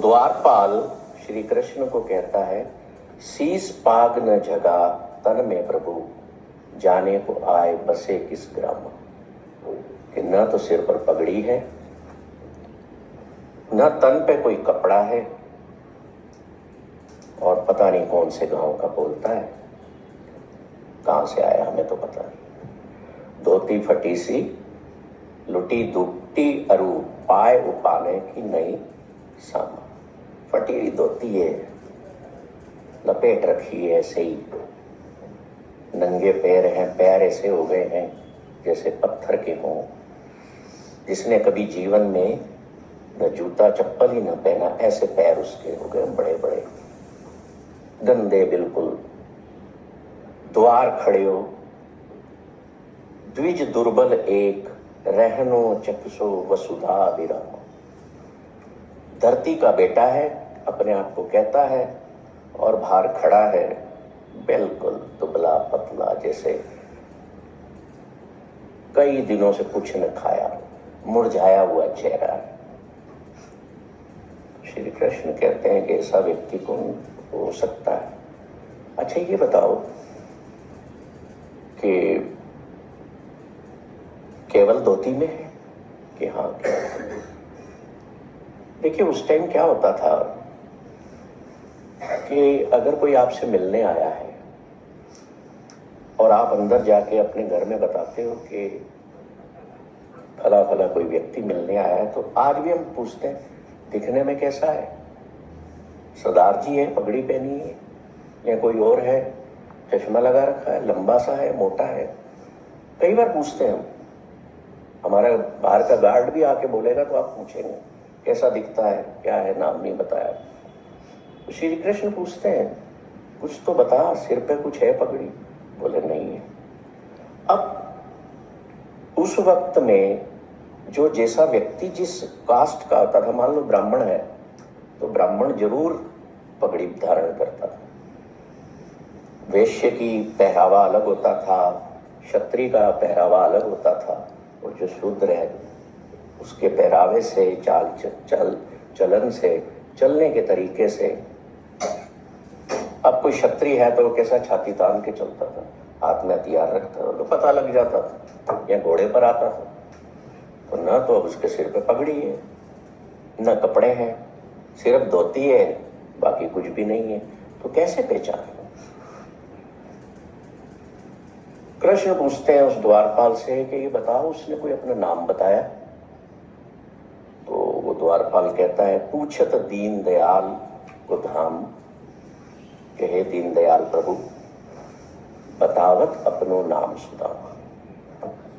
द्वारपाल श्री कृष्ण को कहता है, शीस पाग न जगा तन में प्रभु, जाने को आए बसे किस ग्राम। कि न तो सिर पर पगड़ी है, न तन पे कोई कपड़ा है, और पता नहीं कौन से गांव का बोलता है, कहां से आया हमें तो पता नहीं। धोती फटी सी लुटी दुपटी अरु, पाए उपाने की नई सामा। फटी हुई धोती है, लपेट रखी है ऐसे ही, नंगे पैर हैं, पैर ऐसे हो गए हैं जैसे पत्थर के हों। जिसने कभी जीवन में न जूता चप्पल ही न पहना, ऐसे पैर उसके हो गए बड़े बड़े गंदे बिल्कुल। द्वार खड़े हो द्विज दुर्बल एक, रहनो चक्षो वसुधा विराम। धरती का बेटा है, अपने आप को कहता है, और बाहर खड़ा है बिल्कुल दुबला पतला, जैसे कई दिनों से कुछ न खाया, मुरझाया हुआ चेहरा है। श्री कृष्ण कहते हैं कि ऐसा व्यक्ति कौन हो सकता है। अच्छा ये बताओ कि केवल धोती में है कि हाँ केवल। देखिए उस टाइम क्या होता था कि अगर कोई आपसे मिलने आया है और आप अंदर जाके अपने घर में बताते हो कि फला फला कोई व्यक्ति मिलने आया है, तो आज भी हम पूछते हैं दिखने में कैसा है, सरदार जी है, पगड़ी पहनी है, या कोई और है, चश्मा लगा रखा है, लंबा सा है, मोटा है। कई बार पूछते हैं हम। हमारा बाहर का गार्ड भी आके बोलेगा तो आप पूछेंगे कैसा दिखता है, क्या है, नाम नहीं बताया। तो श्री कृष्ण पूछते हैं कुछ तो बता, सिर पे कुछ है पगड़ी? बोले नहीं है। अब उस वक्त में जो जैसा व्यक्ति जिस कास्ट का होता था, मान लो ब्राह्मण है तो ब्राह्मण जरूर पगड़ी धारण करता था। वैश्य की पहरावा अलग होता था, क्षत्रिय का पहरावा अलग होता था, और जो शूद्र है उसके पहरावे से, चलन से, चलने के तरीके से। अब कोई क्षत्रिय है तो वो कैसा छाती तान के चलता था, हाथ में हथियार रखता था तो पता लग जाता था, या घोड़े पर आता था। तो न तो अब उसके सिर पे पगड़ी है, न कपड़े हैं, सिर्फ धोती है, बाकी कुछ भी नहीं है, तो कैसे पहचान? कृष्ण पूछते हैं उस द्वारपाल से कि ये बताओ उसने कोई अपना नाम बताया? तो वो द्वारपाल कहता है, पूछत दीन दयाल को धाम, कहे दीन दयाल प्रभु, बतावत अपनो नाम सुदामा।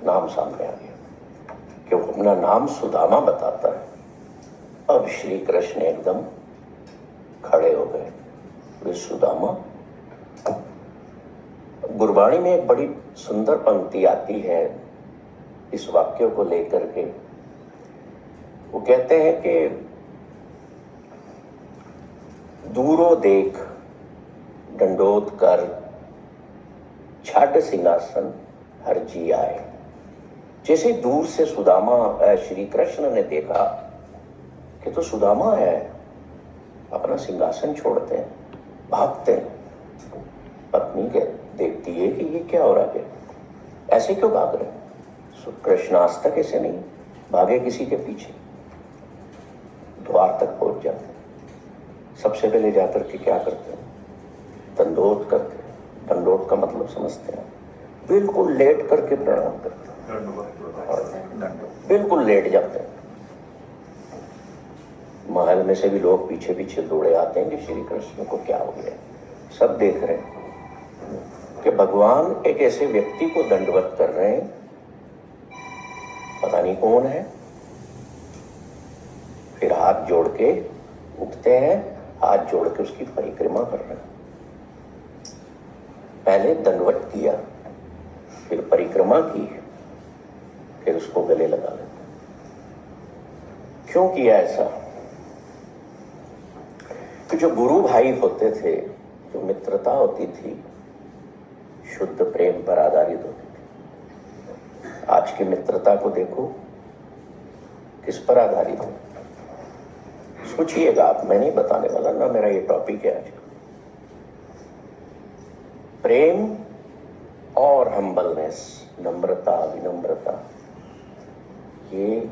नाम सामने आ गया, क्यों अपना नाम सुदामा बताता है। अब श्री कृष्ण एकदम खड़े हो गए, वे सुदामा। गुरबाणी में एक बड़ी सुंदर पंक्ति आती है इस वाक्य को लेकर के। वो कहते हैं कि दूरो देख दंडोत कर, छाड़ सिंहासन हर जी आए। जैसे दूर से सुदामा, श्री कृष्ण ने देखा कि तो सुदामा है, अपना सिंहासन छोड़ते हैं, भागते हैं। पत्नी के देखती है कि ये क्या हो रहा है, ऐसे क्यों भाग रहे? कृष्ण आज तक ऐसे नहीं भागे किसी के पीछे। द्वार तक पहुंच जाते हैं, सबसे पहले जाकर के क्या करते हैं? दंडोत करते हैं। दंडोत का मतलब समझते हैं, बिल्कुल लेट करके प्रणाम करते हैं, बिल्कुल लेट जाते हैं। महल में से भी लोग पीछे पीछे दौड़े आते हैं कि श्री कृष्ण को क्या हो गया। सब देख रहे हैं कि भगवान एक ऐसे व्यक्ति को दंडवत कर रहे हैं, पता नहीं कौन है। फिर हाथ जोड़ के उठते हैं, हाथ जोड़ के उसकी परिक्रमा कर रहे हैं। पहले दंडवत किया, फिर परिक्रमा की, फिर उसको गले लगा लेते। क्यों किया ऐसा? कि जो गुरु भाई होते थे, जो मित्रता होती थी, शुद्ध प्रेम पर आधारित होती थी। आज की मित्रता को देखो किस पर आधारित है? सोचिएगा आप, मैं नहीं बताने वाला ना, मेरा ये टॉपिक है आज का। प्रेम और हम्बलनेस, नम्रता, विनम्रता, ये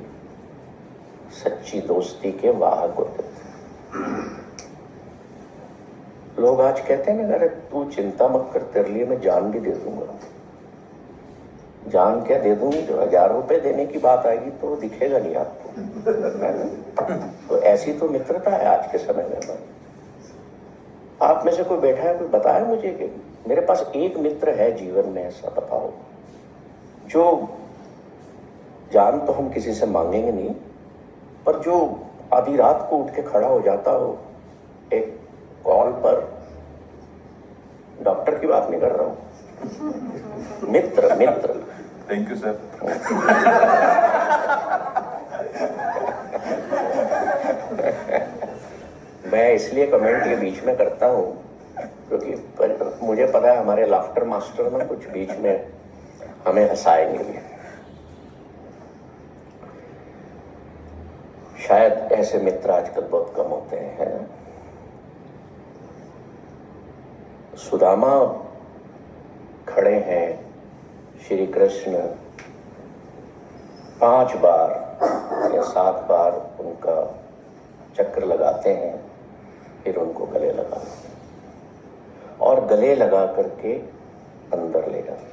सच्ची दोस्ती के वाहक होते थे। लोग आज कहते हैं ना, अरे तू चिंता मत कर, तेरे लिए मैं जान भी दे दूंगा। जान क्या दे दूंगी, जो 1000 रुपए देने की बात आएगी तो दिखेगा नहीं आपको। तो ऐसी तो मित्रता है आज के समय में। आप में से कोई बैठा है, कोई बताए मुझे कि मेरे पास एक मित्र है जीवन में, ऐसा बताओ जो जान तो हम किसी से मांगेंगे नहीं, पर जो आधी रात को उठ के खड़ा हो जाता हो एक कॉल पर। डॉक्टर की बात नहीं कर रहा हूं, मित्र मित्र। Thank you sir. मैं इसलिए कमेंट के बीच में करता हूं क्योंकि मुझे पता है हमारे लाफ्टर मास्टर ना कुछ बीच में हमें हंसाएंगे। शायद ऐसे मित्र आजकल बहुत कम होते हैं। सुदामा खड़े हैं, श्री कृष्ण 5 बार या 7 बार उनका चक्र लगाते हैं, फिर उनको गले लगाते हैं और गले लगा करके अंदर ले जाते हैं।